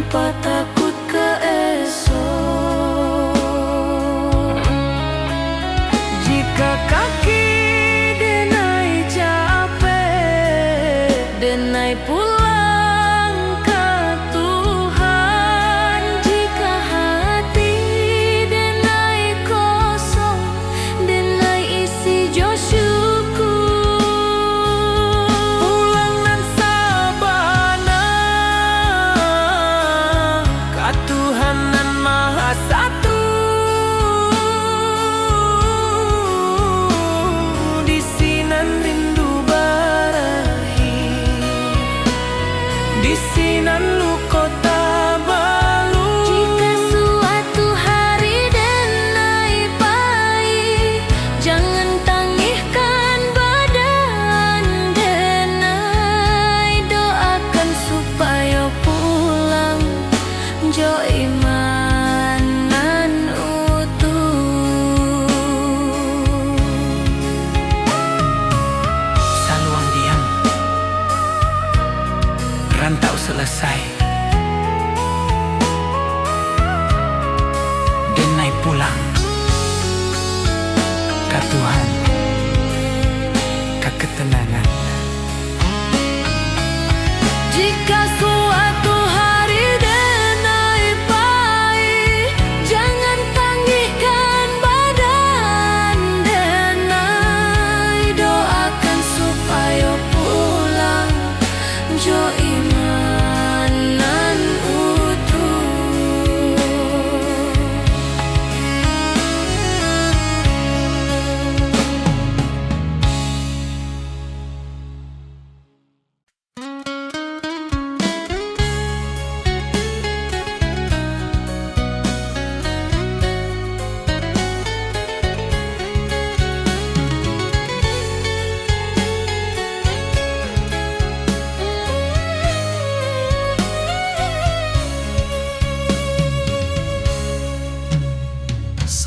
tanpa takut keesok. Jika kaki denai capek, denai pulang ke Tuhan. Jika hati denai kosong, denai isi jo syukur. Pulang nan sabana ka Tuhan nan Maha Satu. Di sinan rindu barahi, di sinan lu kota balu. Jika suatu hari denai pahit, jangan tangihkan badan denai. Doakan supaya pulang jo iman nan utuh. Saluang diam, rantau selesai, denai pulang ke Tuhan, ke ketenangan. Jika suatu hari denai pahit, jangan tangihkan badan denai. Doakan supaya pulang jo iman nan utuh.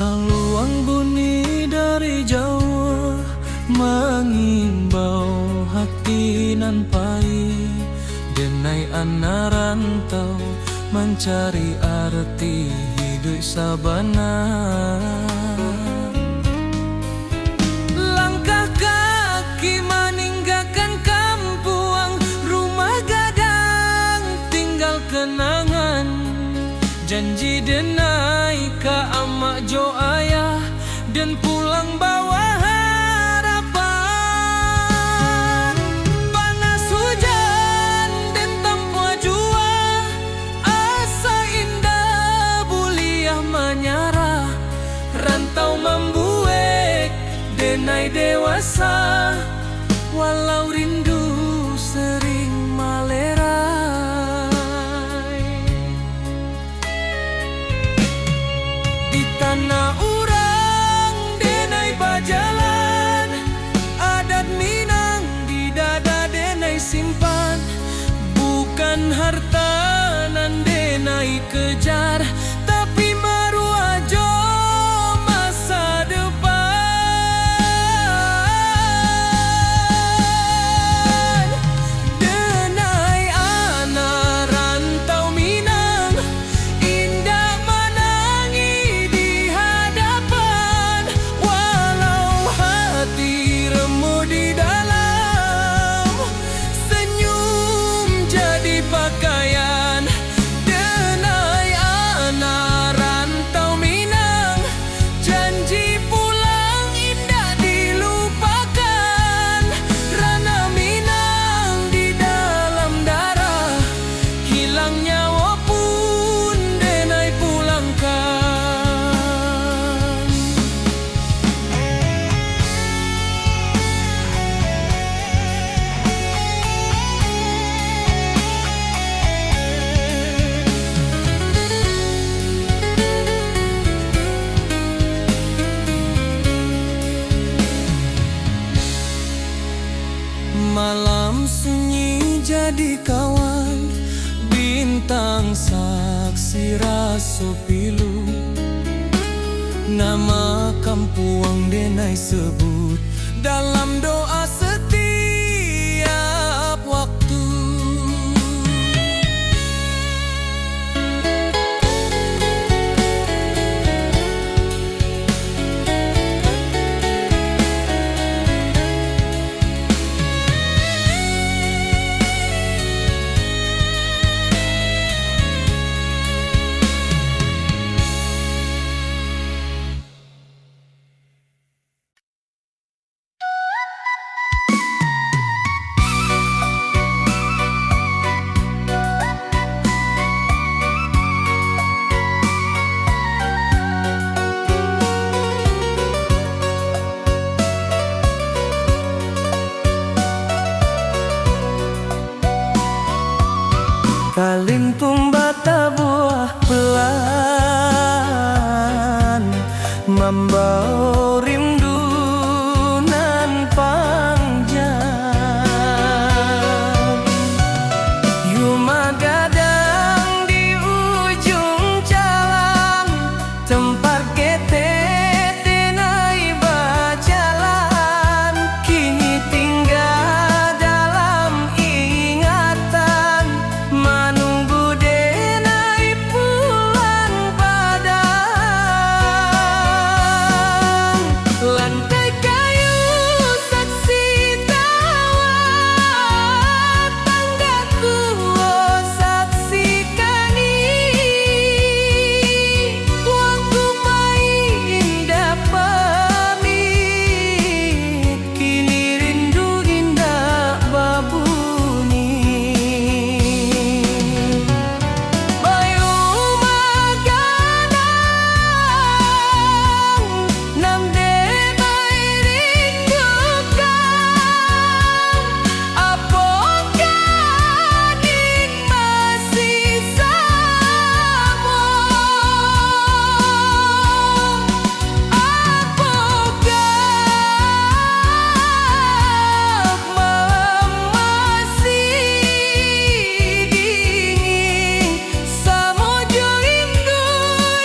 Saluang bunyi dari Jawa, mengimbau hati nan pahit. Denai anak rantau mencari arti hidup sabana. Langkah kaki meninggalkan kampung, rumah gadang tinggal kenangan. Janji denai ka amak jo ayah, dan pulang bawa harapan. Panas hujan dan tanpa jua, asa indah buliah menyarah. Rantau membuat denai dewasa, walau rindu sering malerai. Di tanah urang denai bajalan, adat Minang di dada denai simpan. Bukan harta nan denai kejar, tapi maruah jo masa depan. Denai anak rantau Minang, indah menangi di hadapan. Walau hati remuk di dalam, senyum jadi pakaian. Denai anak rantau Minang, janji pulang indah dilupakan. Rana Minang di dalam darah, hilang nyawa pun denai pulangkan. Malam sunyi jadi kawan, bintang saksi raso pilu. Nama kampuang denai sebut dalam doa setiap waktu. ngambau rindu nan panjang. Yuma gadang di ujung jalan, tempat kita denai berjalan, kini tinggal dalam ingatan, menunggu denai pulang padang. Lantai kayu saksi tawat, tangga tua saksikan ini. Waktu main pamit, kini rindu indah babuni. Bayu magadang, nam denai rindukan, apakah ning masih sama? Apakah masih dingin samojo rindu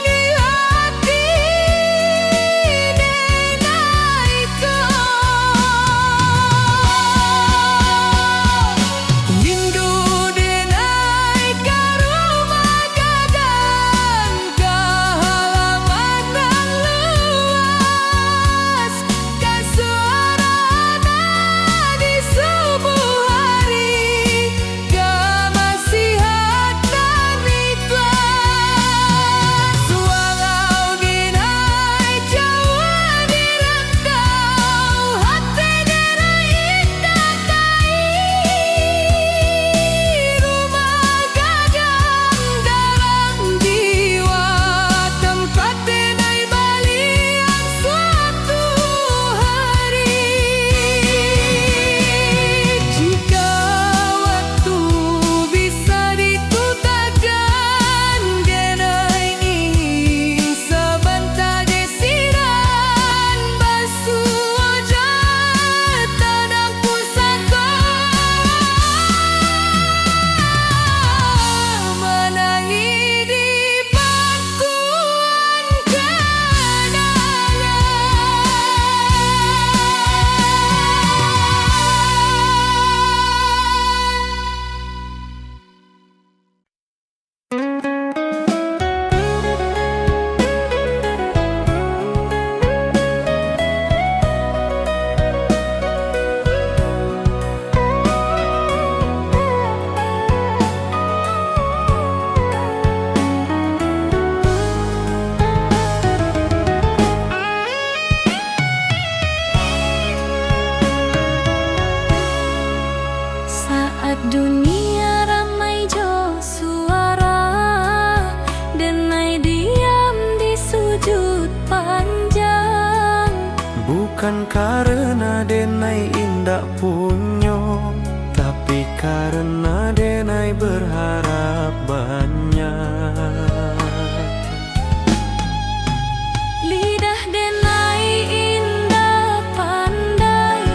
di hati denai rindu denai ka rumah gadang, ka halaman nan luas, ka suarana di subuh hari, ka masihat nan ikhlas. Walau ginai jauh di rantau, hati denai indah rumah gadang dalam jiwa, tempat denai balian suatu hari. Jika waktu bisa ditutakan, denai ingin sebentar desiran basuh wajah tanah pusaka, menangi di pangkuan kenangan. Saat dunia ramai jo suara, denai diam di sujud panjang. Bukan karena denai indah punyo, tapi karena denai berharap banyak. Lidah denai indah pandai,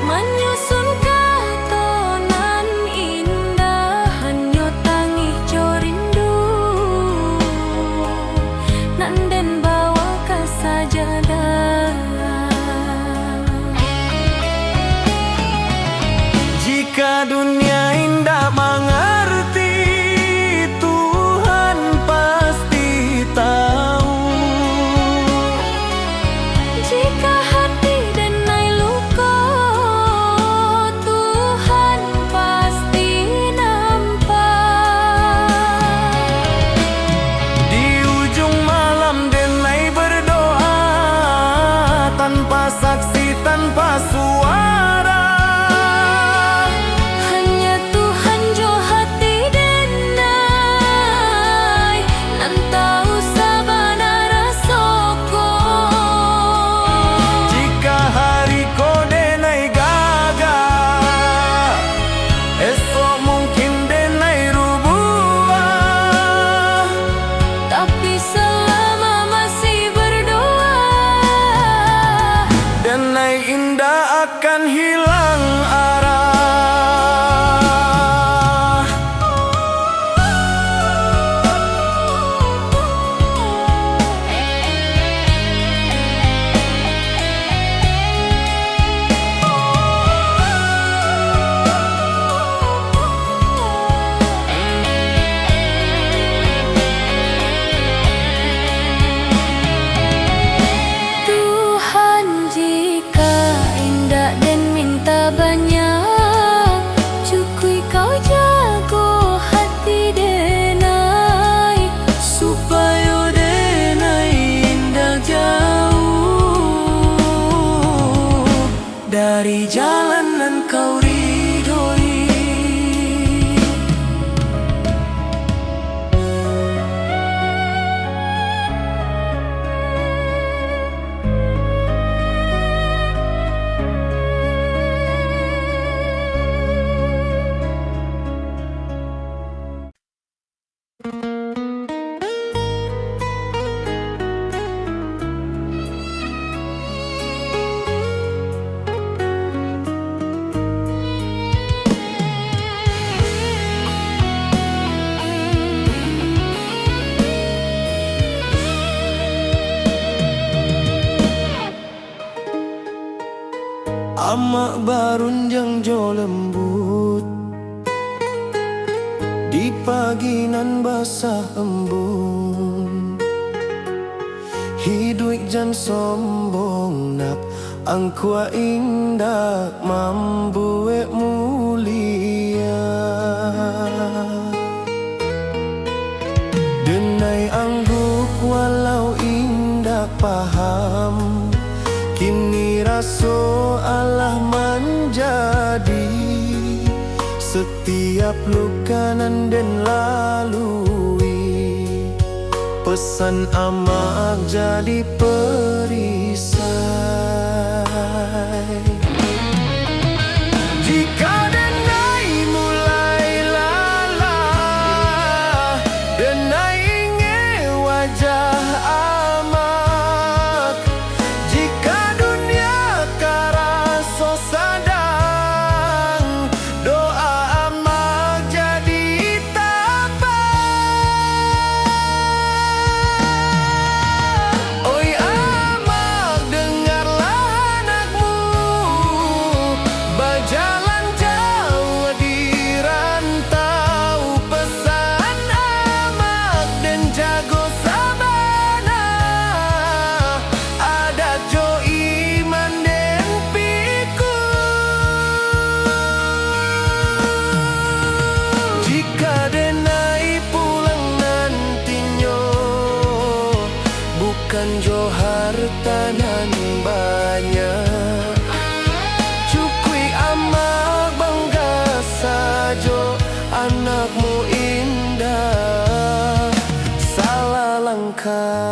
menyusun katonan indah, hanya tangih jo rindu, nanden bawa ke sajadah. Jika dunia indah mengerti, Tuhan pasti tahu. Jika hati denai luka, Tuhan pasti nampak. Di ujung malam denai berdoa, tanpa saksi, tanpa suara. Hanya Tuhan jo hati denai, nan tahu sabana rasoko. Jika hari ko denai gagal, esok mungkin denai rubuh. Tapi selama masih berdoa, denai indah akan hilang arah. Tuhan, jika indah dan minta banyak, cukui kau jago hati denai, Supaya denai indah jauh dari jalanan kau ridhoi. Amak barun yang jo lembut di pagi nan basah embun. Hidup jan sombong nak angkua indah mambuek mulia. Denai angguk walau indah paham, kini raso Allah menjadi setiap luka nan den lalui. Pesan amak jadi perisai. Jika denai mulai lalah, denai ingin wajah amak. Jika dunia karaso sadang, doa amak jadi tapak. Oi amak, dengarlah anakmu berjalan jauh di rantau. Pesan amak dan jago sabana, ada jo iman den piku. Jika denai pulang nantinya, bukan jo harta nan banyak, cukui amak bangga sajo anakmu indah salah langkah.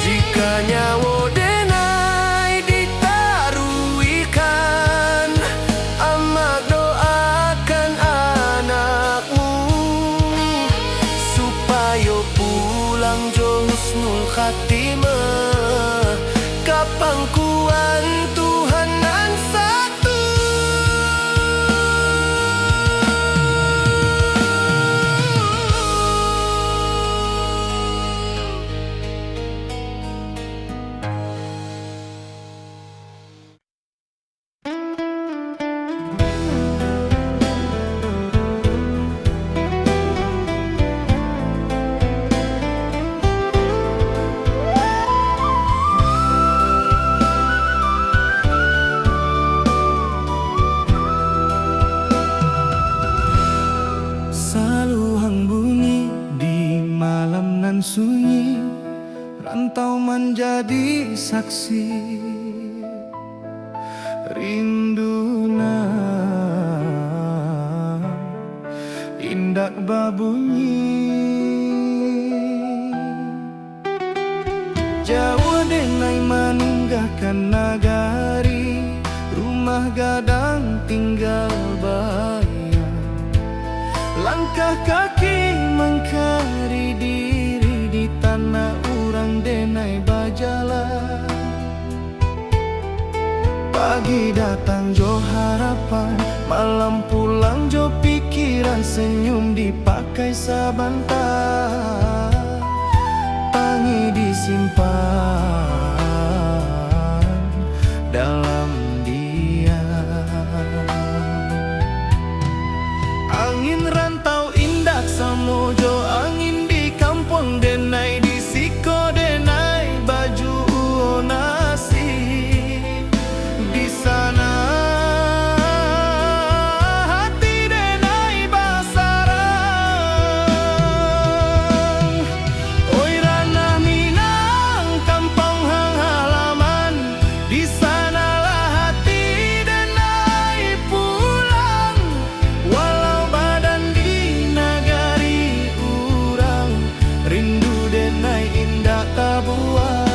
Jika nyawa denai ditaruikan, amak doakan anakmu supaya pulang jo husnul khatimah. Kapangkuan Tuhan nan satu. Saluhang bunyi di malam nan sunyi, rantau menjadi saksi rindu nan indak babunyi. Jawa denai manunggahkan nagari, rumah gadang tinggal bayang. Langkah kaki mengkari diri di tanah urang denai bajalan. Pagi datang jo harapan, malam pulang jo pikiran, senyum dipakai sabantar. Pangi disimpan dalam diam. Angin rantau indak samojo, angin di kampung denai di siko denai baju nasi. Di sana hati denai basarang. Oi ranah Minang kampung hang halaman, di sanalah hati denai pulang. Walau badan di nagari urang, rindu denai indah tabuang.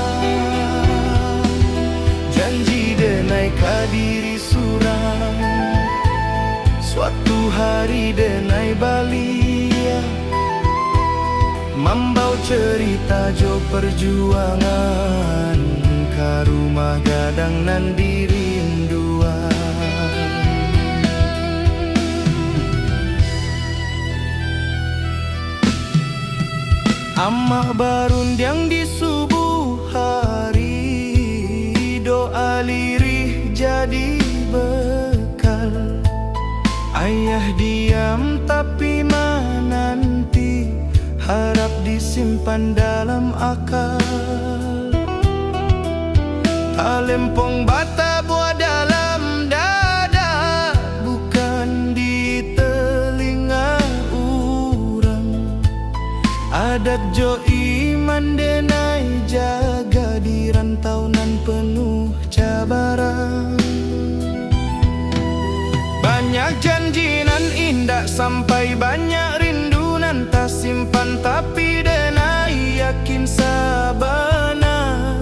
Janji denai kadiri surang, suatu hari denai balia, membau cerita jo perjuangan, ka rumah gadang nan dirinduan. Amah barundiang di subuh hari, doa lirih jadi bekal. Ayah diam tapi menanti, harap disimpan dalam akal. Talempong bata buah dalam dada, bukan di telinga urang. Adat jo iman denai jaga di rantau nan penuh cabaran. Banyak janji nan indah sampai banyak rindu nan tak simpan, tapi denai yakin sabana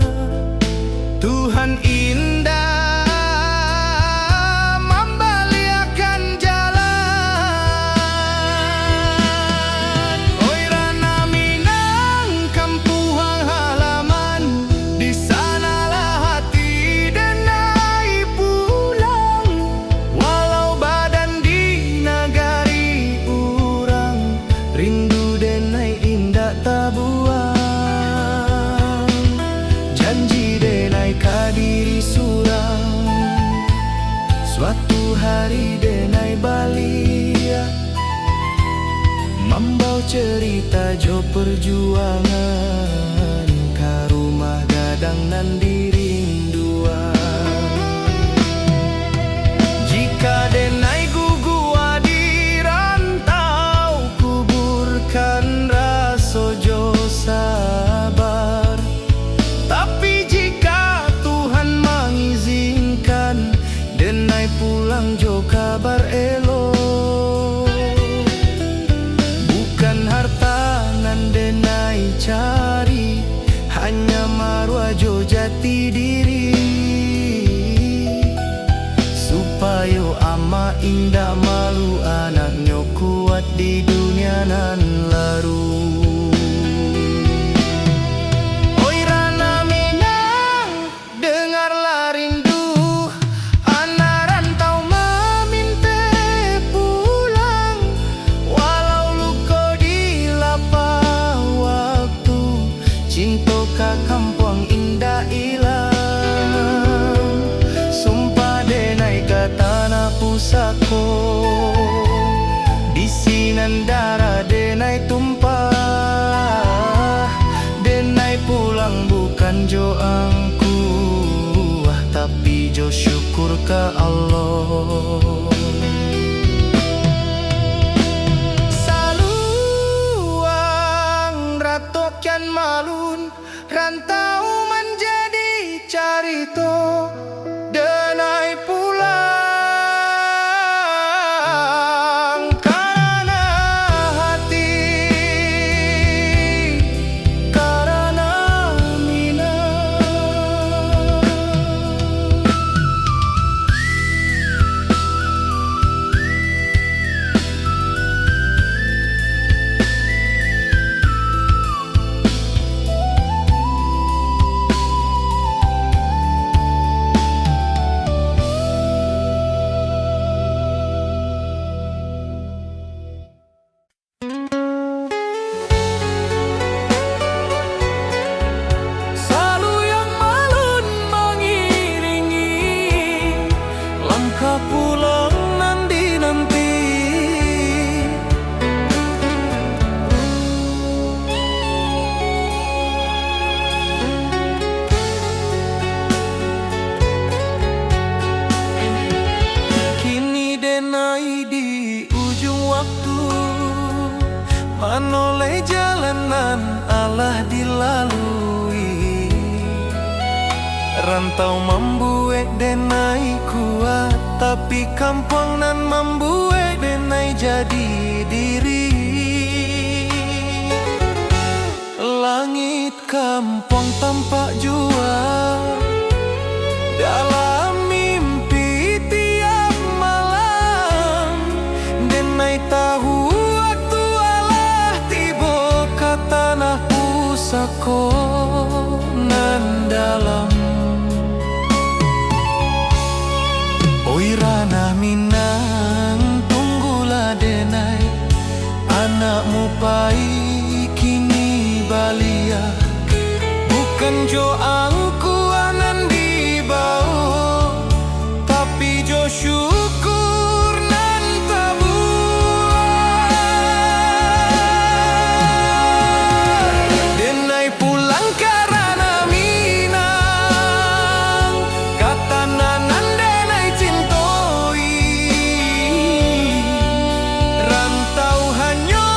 Tuhan indah membaliakan jalan. Oi ranah Minang kampung halaman, di sanalah hati denai pulang. Walau badan di nagari urang, rindu denai indah tabuang. Janji denai kadiri surang, suatu hari denai balia, membau cerita jo perjuangan, ka rumah gadang nan dirinduan. Jika denai gugua di rantau, kuburkan raso jo sabar. Tapi jika Tuhan mengizinkan, denai pulang jo kabar elok. Bukan harta nan denai cari, hanya marwah jo jati diri. Supaya ama indah malu, anaknya kuat di dunia nan laru. Oi ranah Minang, dengarlah rindu, anak rantau meminta pulang. Walau luka di lapah waktu, cinta ka kampung indah ilang. Sumpah denai ka tanah pusako, di sinan darah denai tumpah. Denai pulang bukan jo angkuh, tapi jo syukur ke Allah. Saluang ratokian malun, rantau menjadi carito. Denai pulang karena Tanoleh jalanan Allah dilalui, rantau membuat denai kuat, tapi kampung nan membuat denai jadi diri. Langit kampung tampak jua dalam mimpi tiap malam. Denai tahu waktu Allah tiba ke tanah pusako nan dalam. Oi ranah Minang, tunggulah denai, anakmu pai kini balia. Bukan jo angkuanan di bawah, tapi jo syukur nan tabuah. Denai pulang ke ranah Minang, kata nanan denai cintoi. Rantau hanya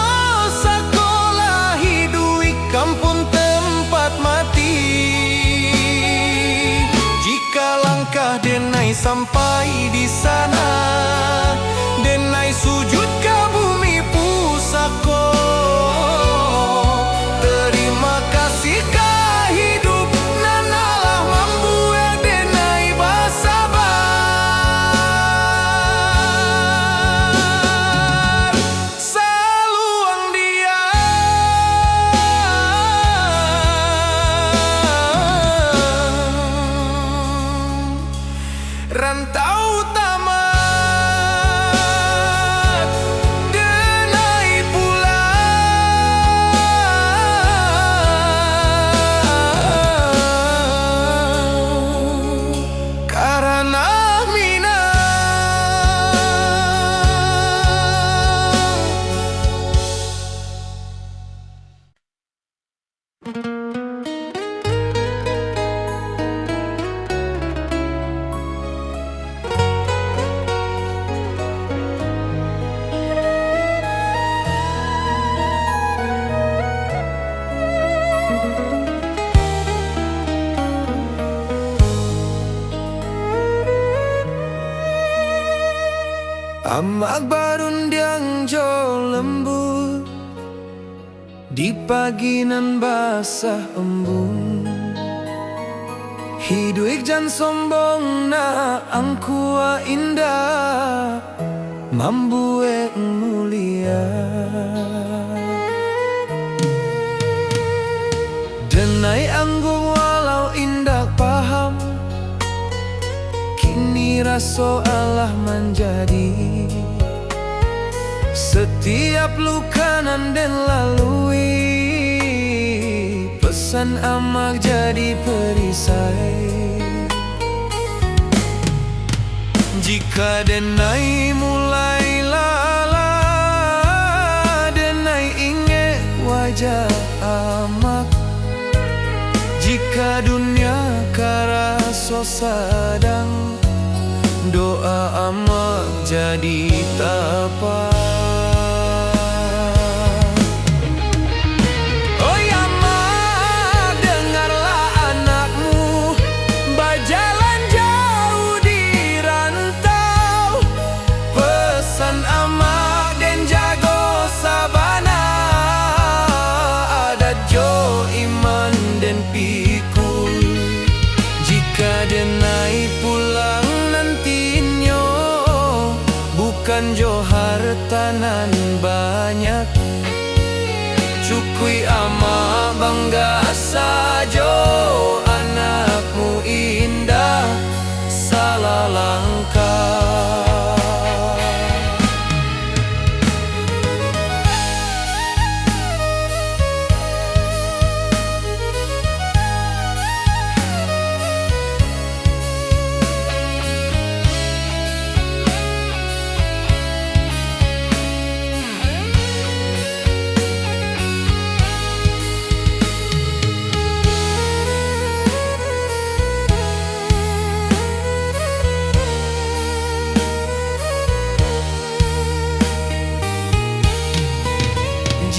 sekolah hidui kampung tempat mati. Jika langkah denai sampai di sana, denai sujud ke bumi pusako. Terima kasih ke hidup nan Allah membuat denai bersabar. Saluang dia rantau tamat, denai pulang karena Minang. Amak barundiang jo lembut di pagi nan basah embun. Hidup jan sombong na angkua indah, membuat mulia. Denai anggung walau indah paham, kini raso Allah menjadi. Setiap luka nan den lalui, pesan amak jadi perisai. Jika denai mulai lala, denai ingat wajah amak. Jika dunia karaso sadang, doa amak jadi tapak. Oi amak, dengarlah anakmu berjalan jauh di rantau. Pesan amak den jago sabana, adat jo iman den pikul. Jika denai pulang nantinya, bukan jo hartanan banyak. Cukui ama bangga sajo, anakmu indah salah langkah.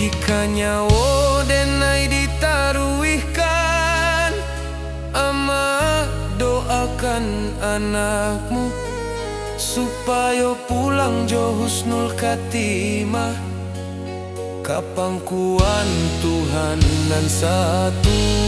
Jika nyawa denai ditaruhkan, ama doakan anakmu supaya pulang jo husnul khatimah. Kapangkuan Tuhan nan satu.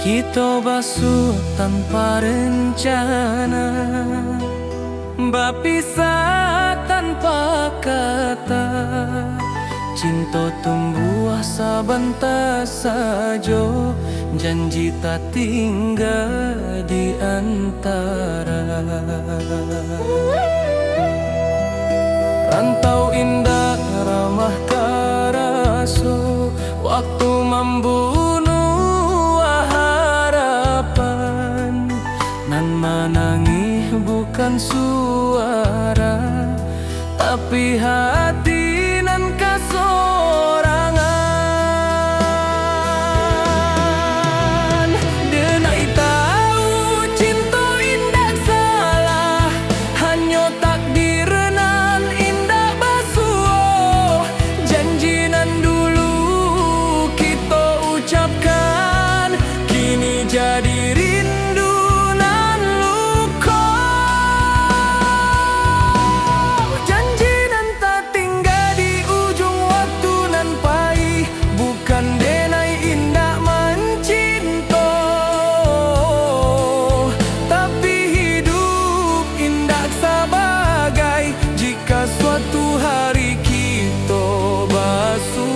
Kita basuh tanpa rencana, berpisah tanpa kata. Cinta tumbuh sebentar saja, janji tak tinggal di antara. Rantau indah ramah terasa, waktu membunuh harapan. Nan menangis bukan suara, tapi hati nan kasorangan. Denai tahu cinta indah salah, hanya takdir nan indah basuh. Janji nan dulu kita ucapkan, kini jadi rindu nan luka. Janji nan tak tinggal di ujung waktu nan pahit, bukan denai indah mencinta, tapi hidup indah sebagai jika suatu hari kita basuh.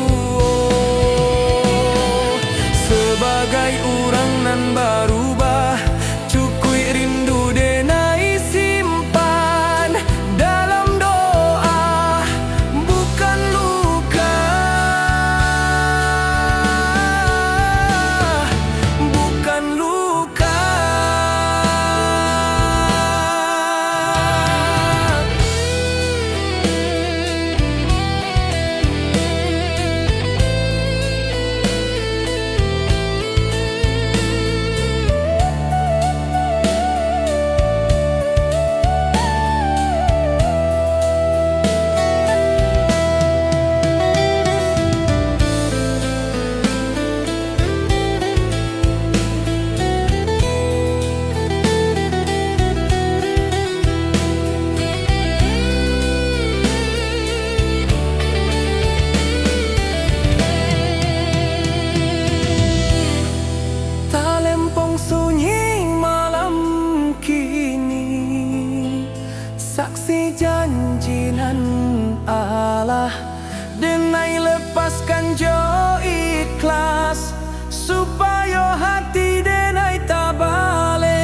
Sebagai orang nan berubah, cukui rindu denai simpan dalam doa, bukan luka, bukan luka. Talempong sunyi malam kini, saksi janji nan Allah. Denai lepaskan jo ikhlas, supaya hati denai tak balik.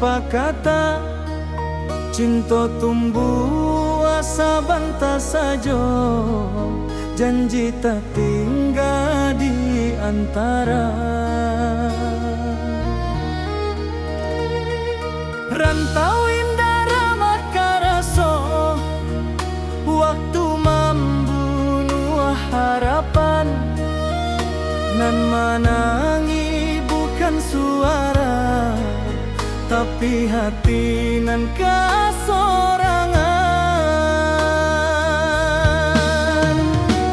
tanpa kata. Cinta tumbuh asa bantah saja, janji tak tinggal di antara. Rantau indah ramah karaso, waktu membunuh harapan. Nan menangi bukan suara, tapi hati nan kasorangan.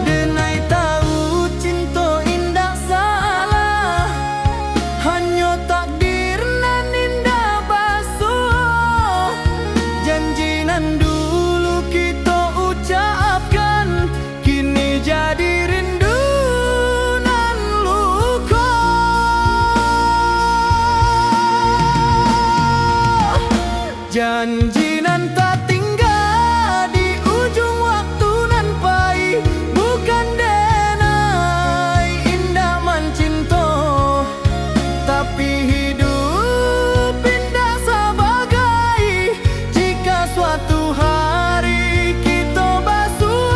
Denai tahu cinta indah salah, hanya takdir nan indah basuh. Janji nan dulu kita ucapkan, kini jadi rindu nan luka. Janji nan tak tinggal di ujung waktu nan pahit, bukan denai indah mencinta, tapi hidup indah sebagai jika suatu hari kita basuh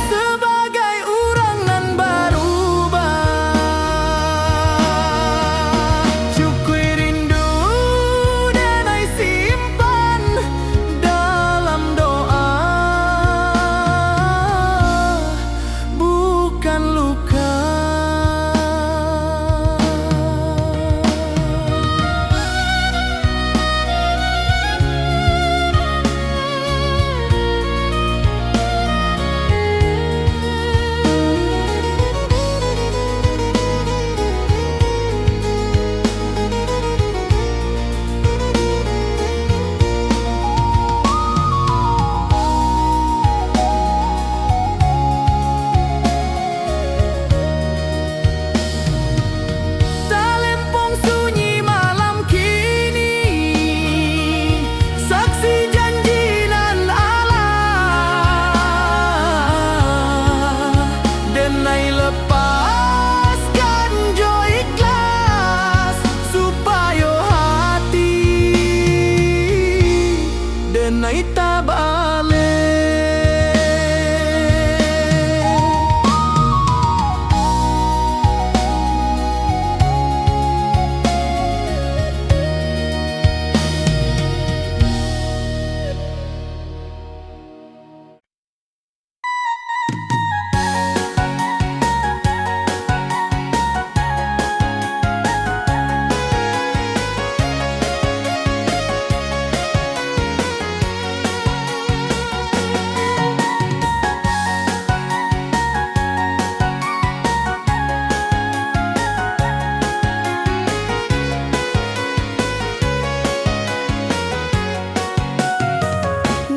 sebagai orang nan berubah. Syukui rindu denai simpan dalam doa, bukan luka. Talempong sunyi malam kini, saksi janji nan Allah. Denai lepaskan jo ikhlas, supaya hati denai tak balik.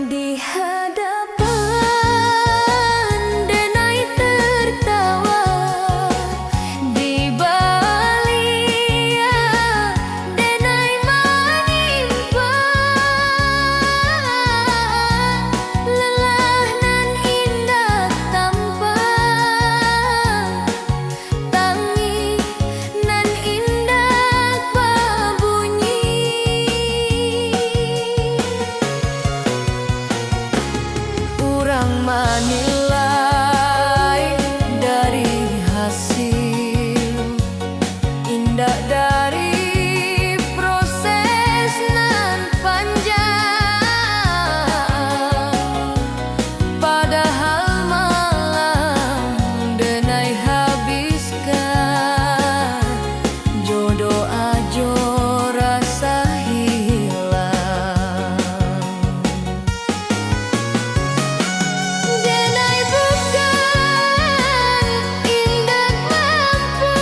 Di hadapan denai tertawa, di balia denai menimpa. Lelah nan indah tanpa tangi, nan indah berbunyi. Urang menilai dari hasil, indah dari proses nan panjang. Padahal malam denai habiskan, jodoh ajo rasa hilang. Denai bukan indah mampu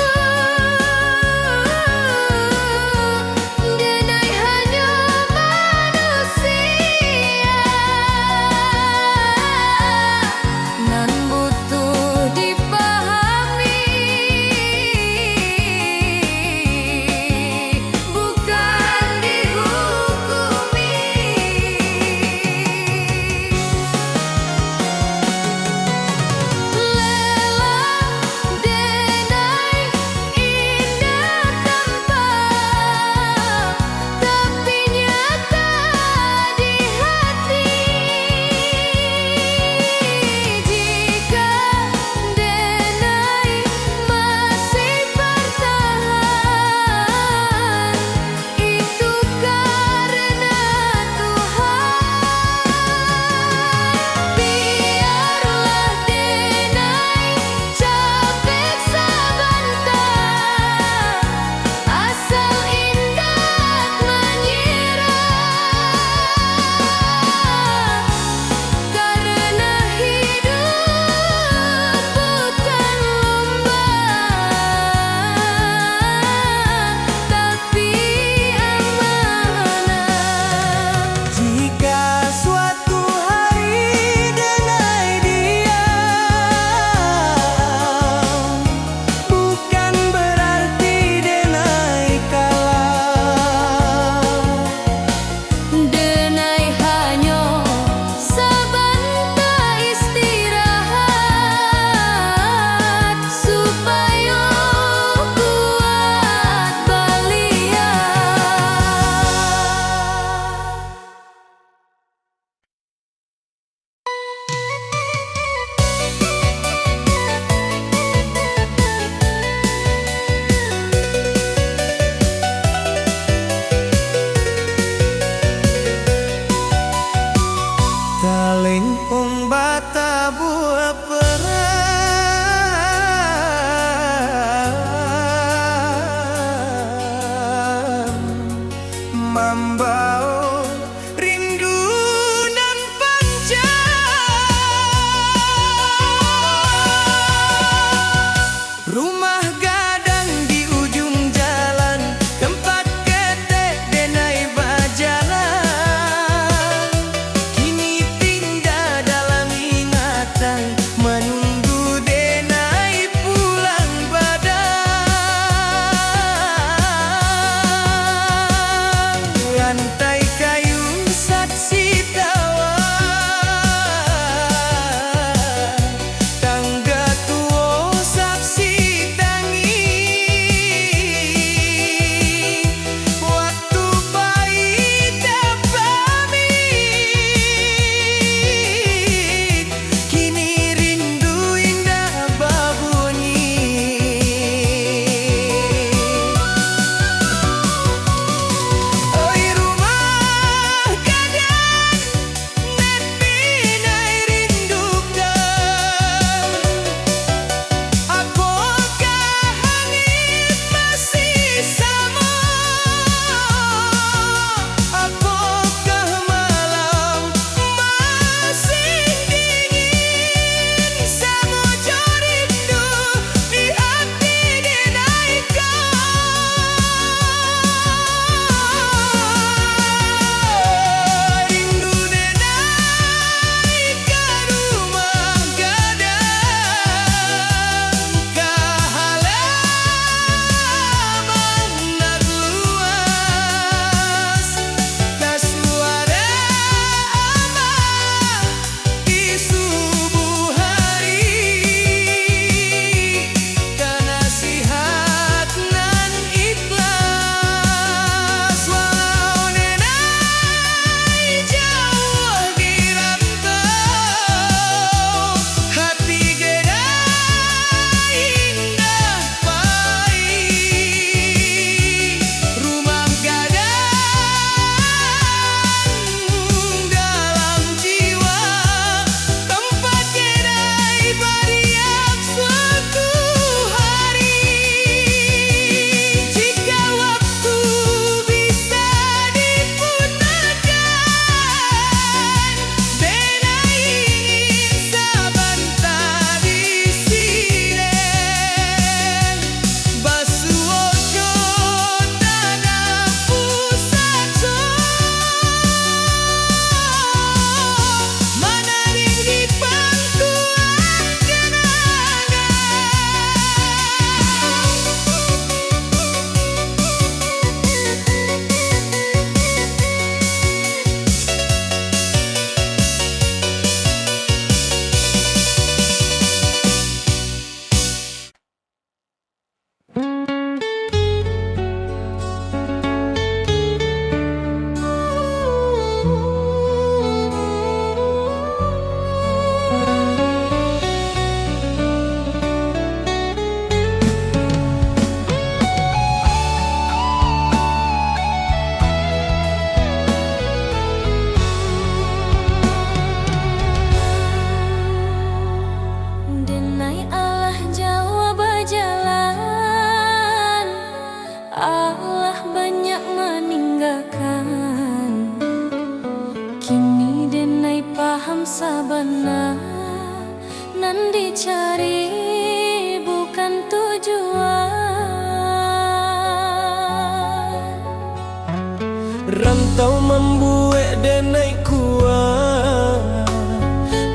Rantau membuat denai kuat,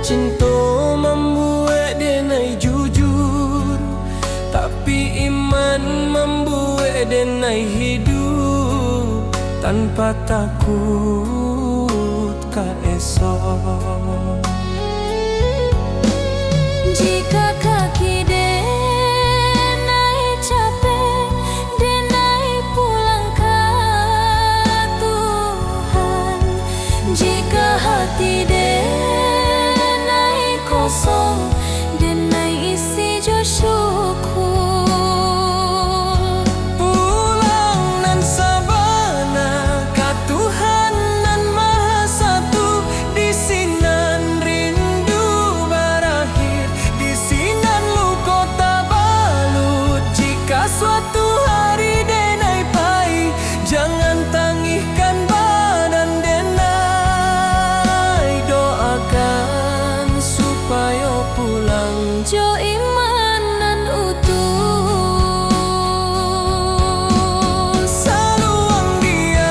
cinta membuat denai jujur, tapi iman membuat denai hidup tanpa takut ka esok. Jika kaki denai capek, denai pulang ke Tuhan. Jika hati denai kosong, denai isi jo syukur. Pulang nan sabana ka Tuhan nan Maha Satu, di sinan rindu berakhir, di sinan luka tak balut. Jika suatu hari denai pai, jangan tangihkan badan denai, doakan supaya pulang Jo iman nan utuh. saluang diam,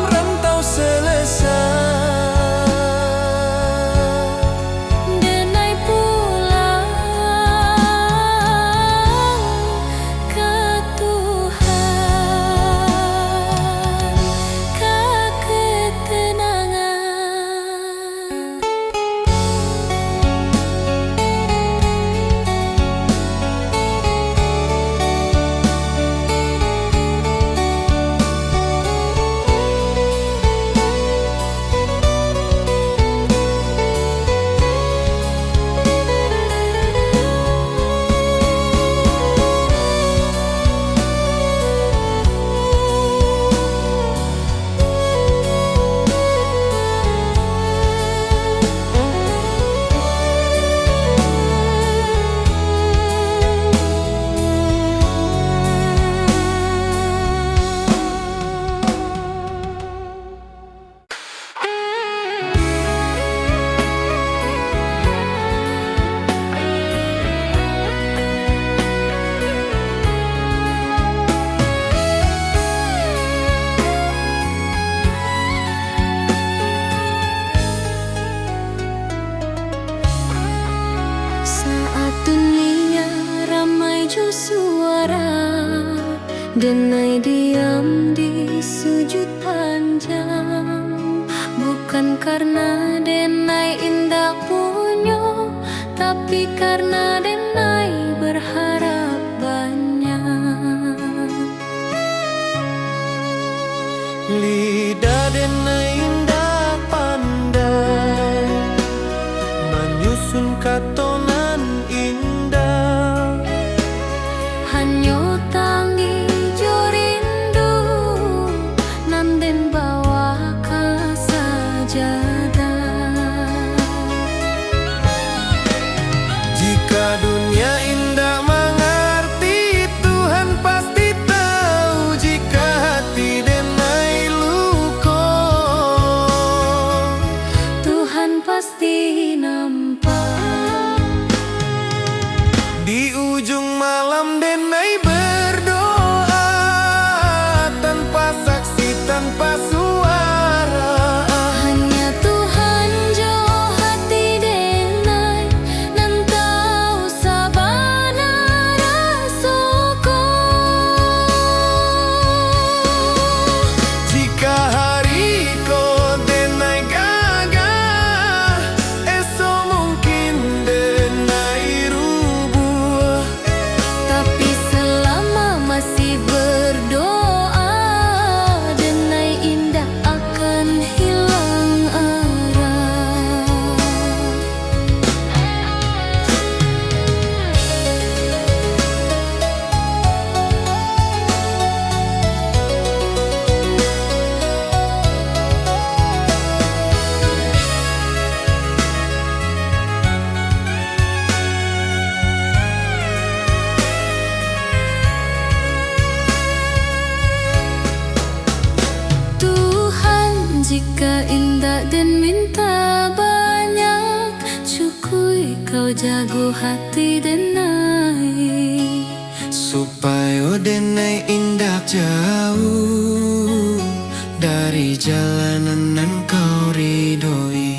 rantau selesai. Denai pulang ke Tuhan, ke ketenangan. Saat dunia ramai jo suara, denai diam di sujud panjang. Bukan karena denai indah punya, tapi karena denai berharap banyak. Lidah denai indah pandai menyusun katonan indah. Hanyo tangi jo rindu, nanden bawa ke sajadah. Jika dunia indah mengerti, Tuhan pasti tahu. Jika hati denai luka, Tuhan pasti nampak. di ujung malam denai berdoa, tanpa saksi, tanpa suara. Hanya Tuhan jo hati denai, nan tahu sabana rasoko. Jika hari ko denai gagah, esok mungkin denai rubuh. Tapi selama masih berdoa, denai indah akan hilang arah. Tuhan, jika indah dan minta banyak, cukui kau jago hati denai. Supaya denai indah tak jauh dari jalanan yang kau ridhoi.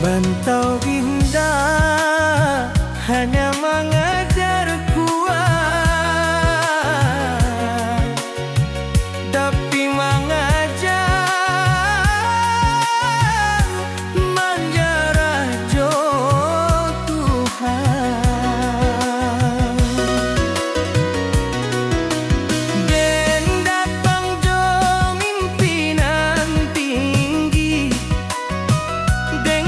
Bantau indah hanya mengajar kuat, tapi mengajar menjarah jo Tuhan. Den datang jo mimpinan tinggi, deng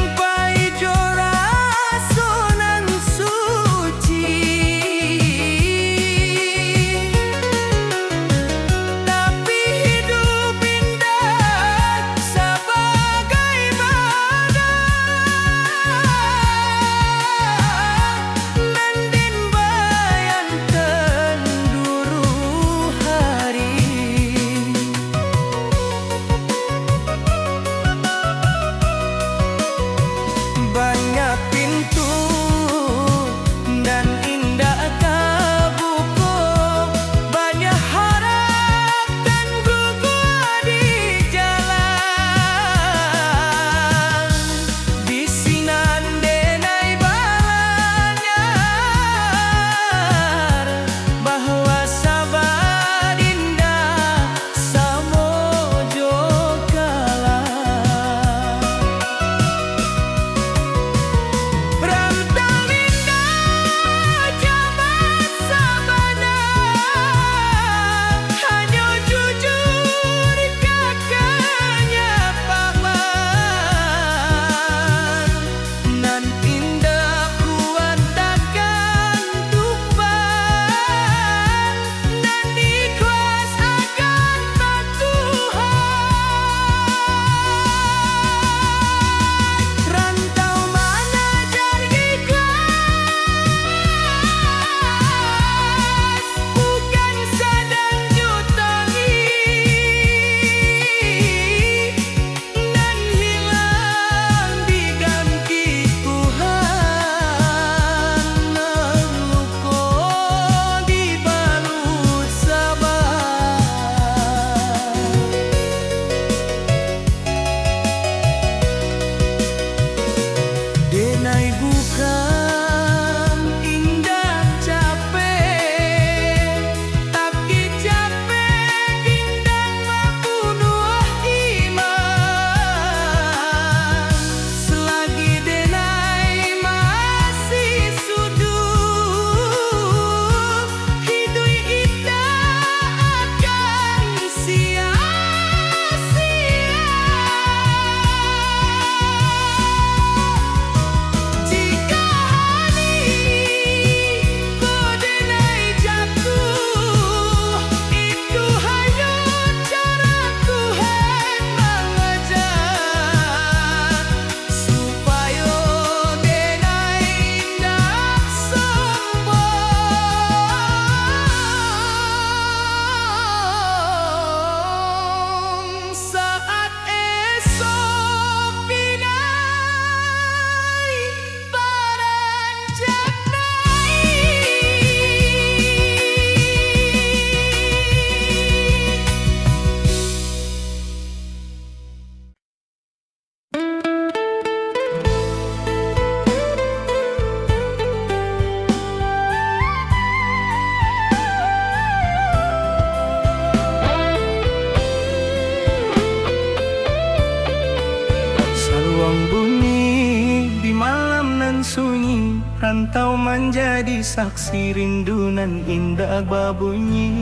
Rantau menjadi saksi rindu nan indah berbunyi.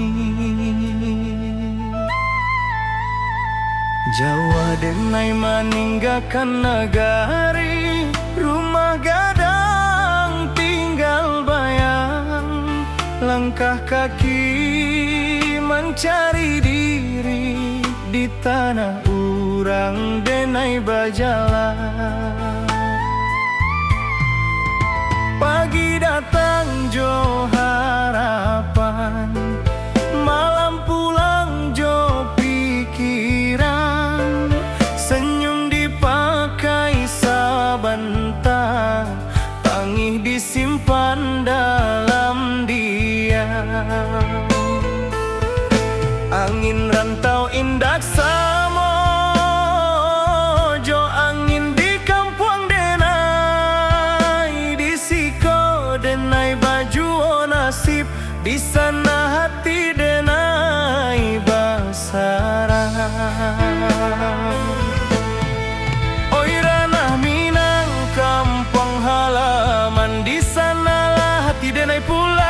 Jawa denai meninggalkan negari, rumah gadang tinggal bayang, lang Langkah kaki mencari diri di tanah urang denai bajalan. Pagi datang jo harapan, malam pulang jo pikiran. Senyum dipakai sabentar, tangih disimpan dalam diam. Angin rantau indak samo, jo angin di kampung denai. Di siko denai baju o nasib, di sana hati denai basarang. Oi ranah Minang kampung halaman, di sanalah hati denai pulang.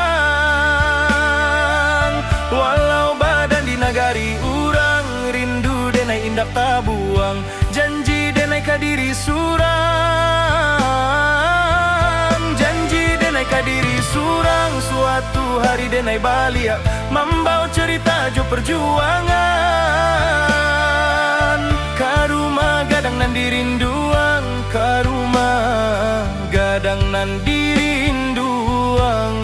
Walau badan di nagari urang, rindu denai indak tabuang. Janji denai kadiri surang, janji denai kadiri surang. Suatu hari denai baliak, membawa cerita jo perjuangan. Karuma gadang nan dirinduang, karuma gadang nan dirinduang.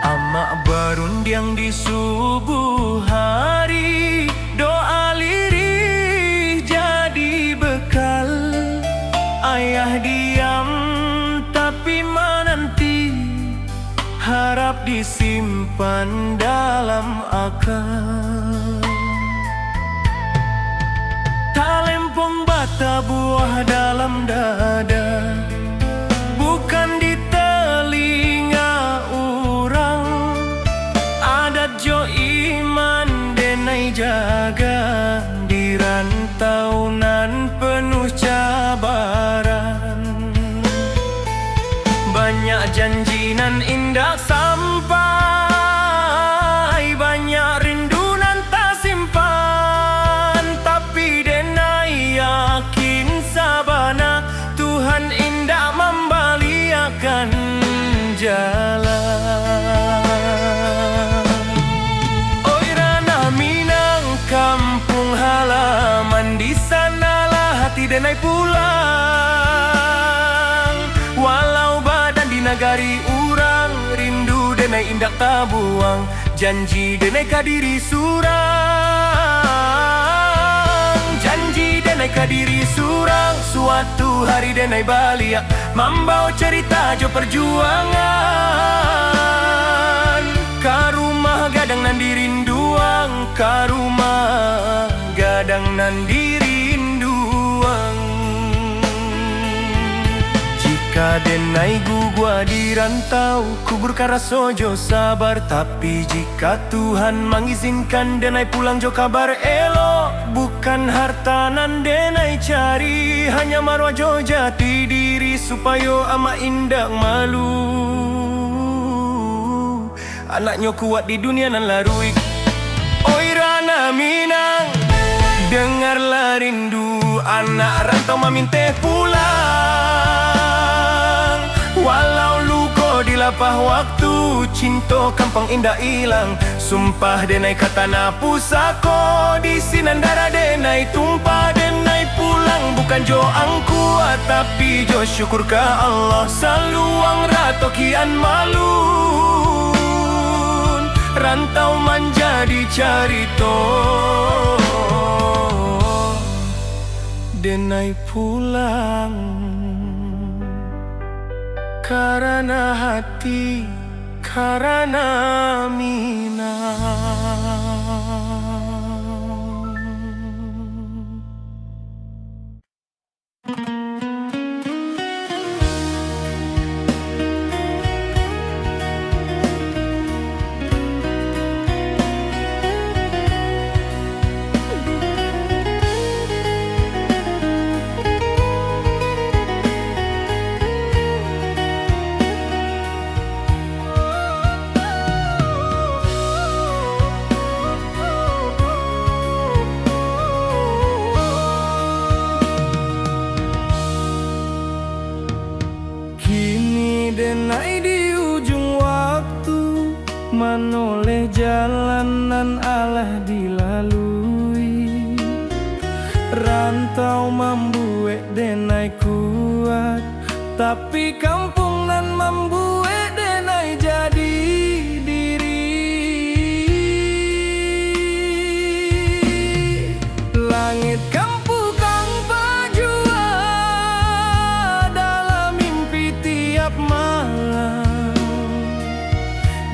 Amak barundiang di subuh hari, doa lirih jadi bekal. Ayah diam tapi menanti, harap disimpan dalam akal. Talempong bata buah dalam dada, bukan di telinga urang. Adat jo iman denai jaga, di rantau nan penuh cabaran. Banyak janji nan indah sampai, banyak rindu nan tak simpan. Tapi denai yakin sabana, Tuhan indah membaliakan jalan. Oi ranah Minang kampung halaman, di sanalah hati denai pulang. Walau badan di nagari urang, rindu denai indak tabuang. Janji denai kadiri surang, janji denai kadiri surang. Suatu hari denai baliak, membawa cerita jo perjuangan. Karumah gadang nan dirinduang, karumah gadang nan dirinduang. Jika denai gugua di rantau, kuburkan rasojo sabar. Tapi jika Tuhan mengizinkan denai pulang jo kabar elo, bukan harta nan denai cari, hanya marwah jo jati diri. Supaya ama indak malu, anaknya kuat di dunia nan larui. Oi ranah Minang, dengarlah rindu anak rantau maminte pulang. Walau luko di lapah waktu, cinta kampung indah hilang. Sumpah denai kata na pusako, di sinandara denai tumpah. Denai pulang bukan jo angku, tapi jo syukur ka Allah. Saluang rato kian malun, rantau menjadi carito. Denai pulang karena hati, karena Minang. Denai jalanan alah dilalui, rantau membuat denai kuat, tapi kampung nan membuat denai jadi diri. Langit kampung kang bajua dalam mimpi tiap malam,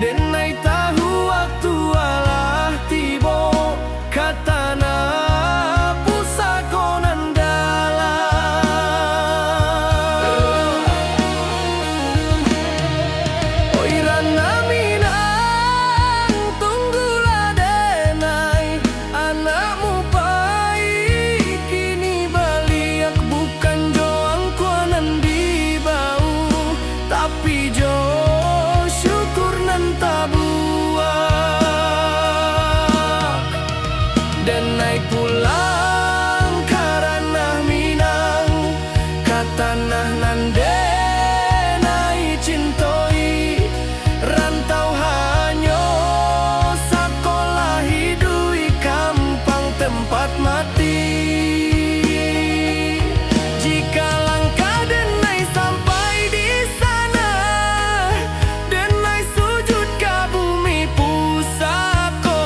denai tahu waktu alah tibo katana pusakonan dalam. Oi rana minang tunggulah denai, anakmu pai kini baliak, bukan joang kuanan di bau, tapi jo syukur nan tabuak. Denai pulang karena minang katanah nan denai cintoi, rantau hanyo sakolah hidui kampang tempat mati. Jika langkah denai sampai di sana, denai sujud ke bumi pusako,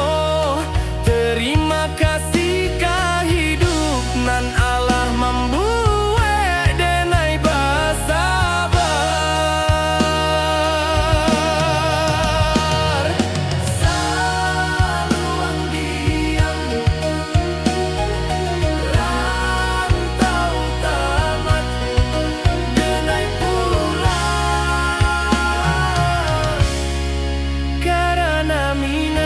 terima kasih ke hidup nan Allah membuat denai bersabar. Saluang diam, rantau tamat, denai pulang karena minang.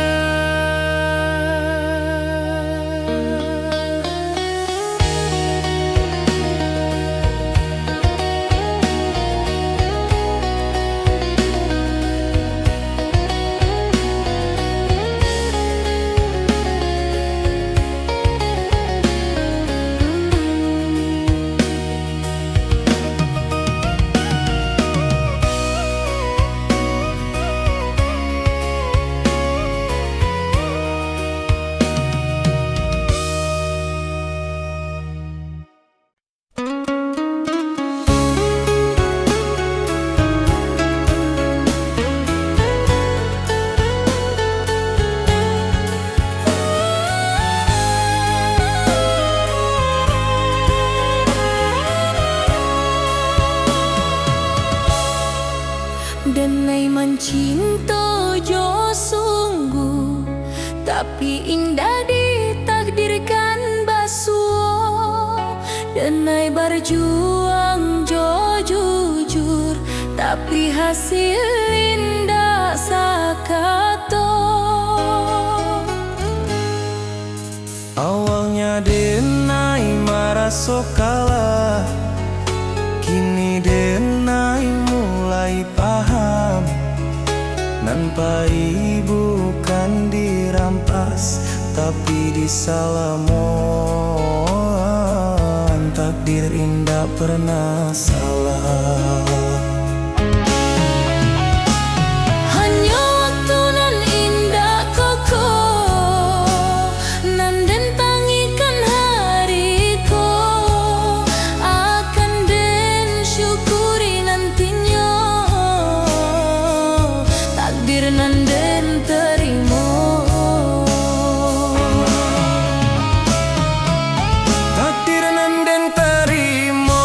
Denai mencinta jo sungguh, tapi indah ditakdirkan basuh. Denai berjuang jo jujur, tapi hasil indah sakato. Awalnya denai merasa kalah, kini denai mulai paham, nan pai bukan dirampas, tapi disalamon. Takdir indah pernah salah. Hanya waktu nan indah kokoh, nan den tangikan hariko, akan den syukuri nantinya. Takdir nan den terima, takdir nan den terima,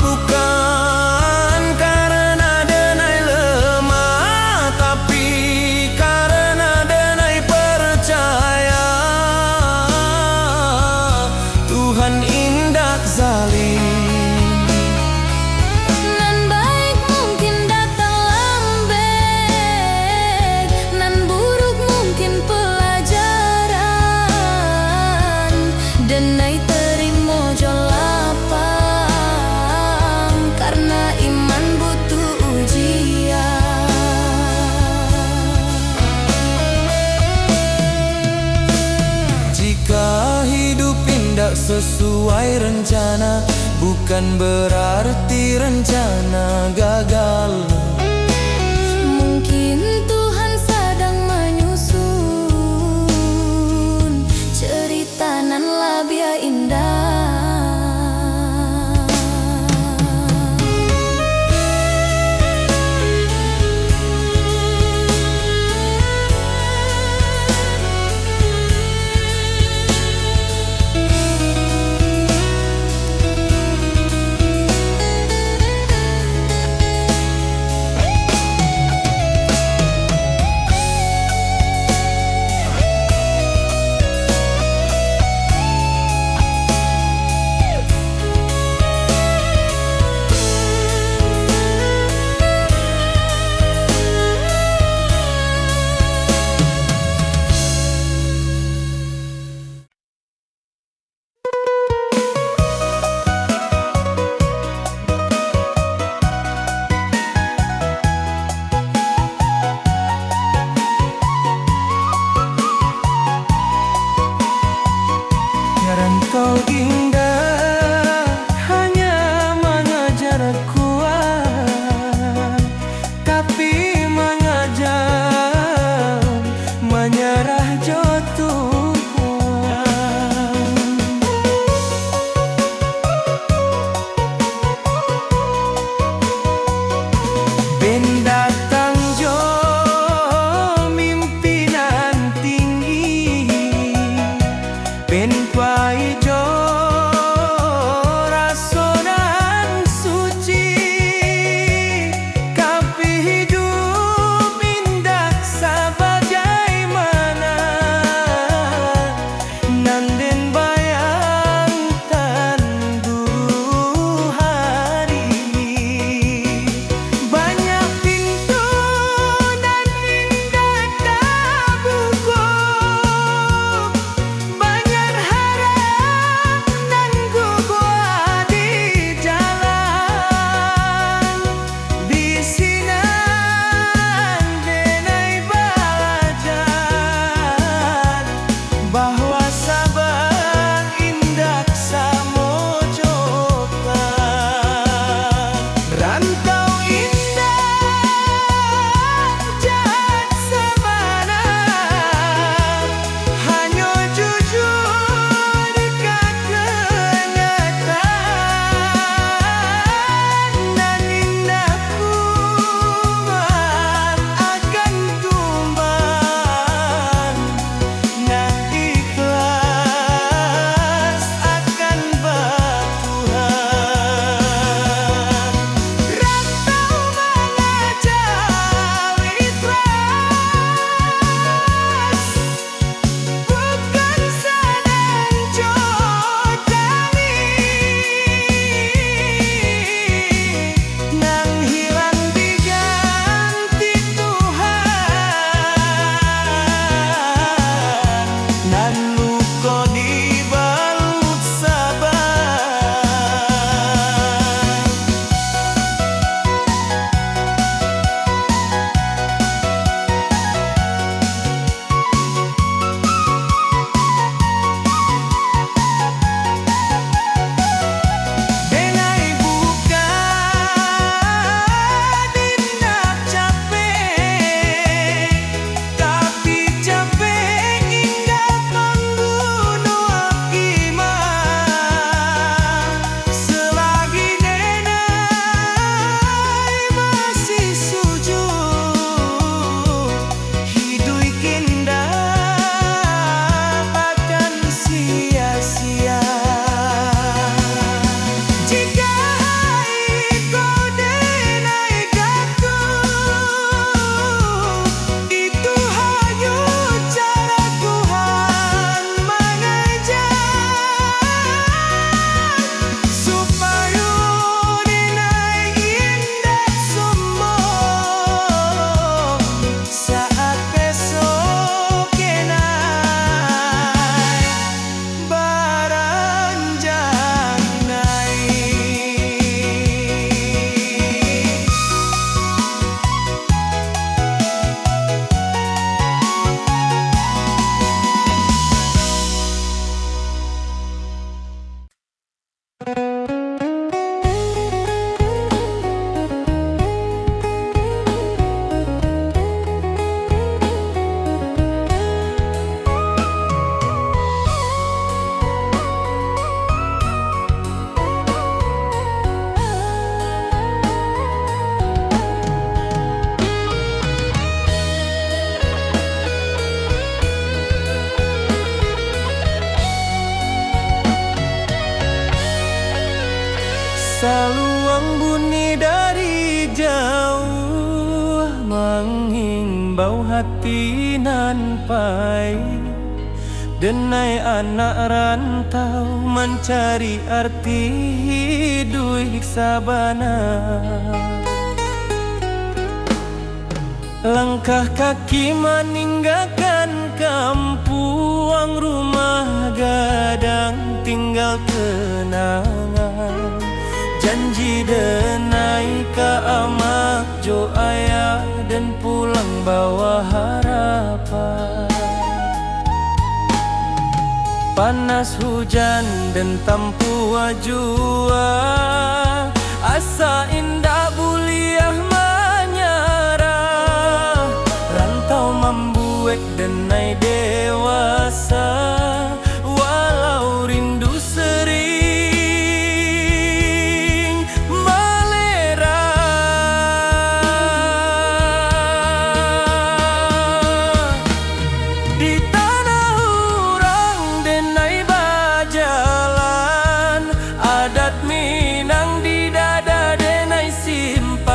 bukan karena denai lemah, tapi karena denai percaya Tuhan indah zalim. Nan baik mungkin datang lembek, nan buruk mungkin pelajaran. Denai terima jo lapang, karena iman butuh ujian. Jika hidup indah sesuai rencana, bukan berarti rencana gagal. Mungkin Tuhan sedang menyusun bahwa sabar indak samojokan rantau indah jat sabana hanya jujur dekat kenyataan dan indah kuat akan tumbang nah ikhlas akan bertuhan rantau mengajau ikhlas bukan senang jodani nang hilang diganti Tuhan nan luka dibalut sabar denai buka dinak capek tapi capek hingga membunuh akibat selagi denai masih sujud hidup indah akan sia-sia jika kau denai jatuh itu hanya cara Tuhan mengajar supaya denai indah sombong saat besok kenai beranjak naik saluang bunyi dari jauh menghimbau hati nan pahit denai anak rantau mencari arti hidup sabana langkah kaki meninggalkan kampung rumah gadang tinggal kenangan janji denai ka amak jo ayah dan pulang bawa harapan panas hujan dan tampu jua asa indah buliah menyerah rantau membuat denai dewasa walau rindu sering melera di tanah urang denai bajalan adat Minang di dada denai simpan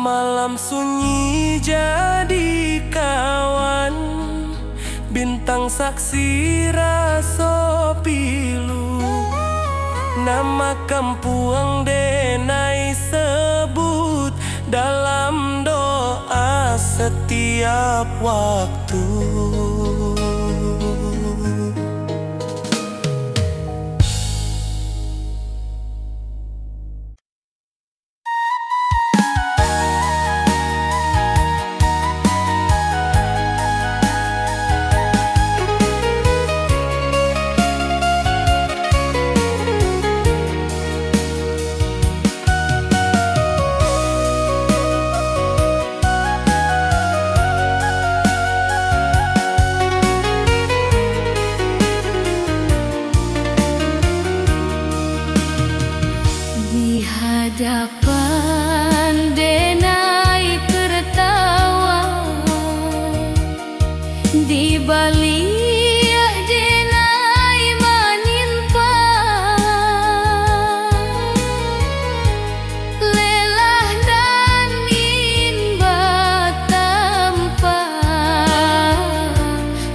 Malam sunyi jadi kawan, bintang saksi raso pilu. Nama kampuang denai sebut dalam doa setiap waktu. Hadapan denai tertawa, di balik denai menimpa. Lelah dan inba tanpa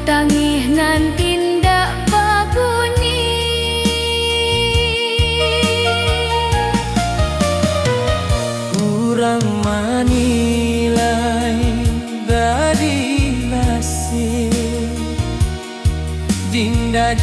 tangih nan tindak babuni. Kurang manilai dari nasib dinda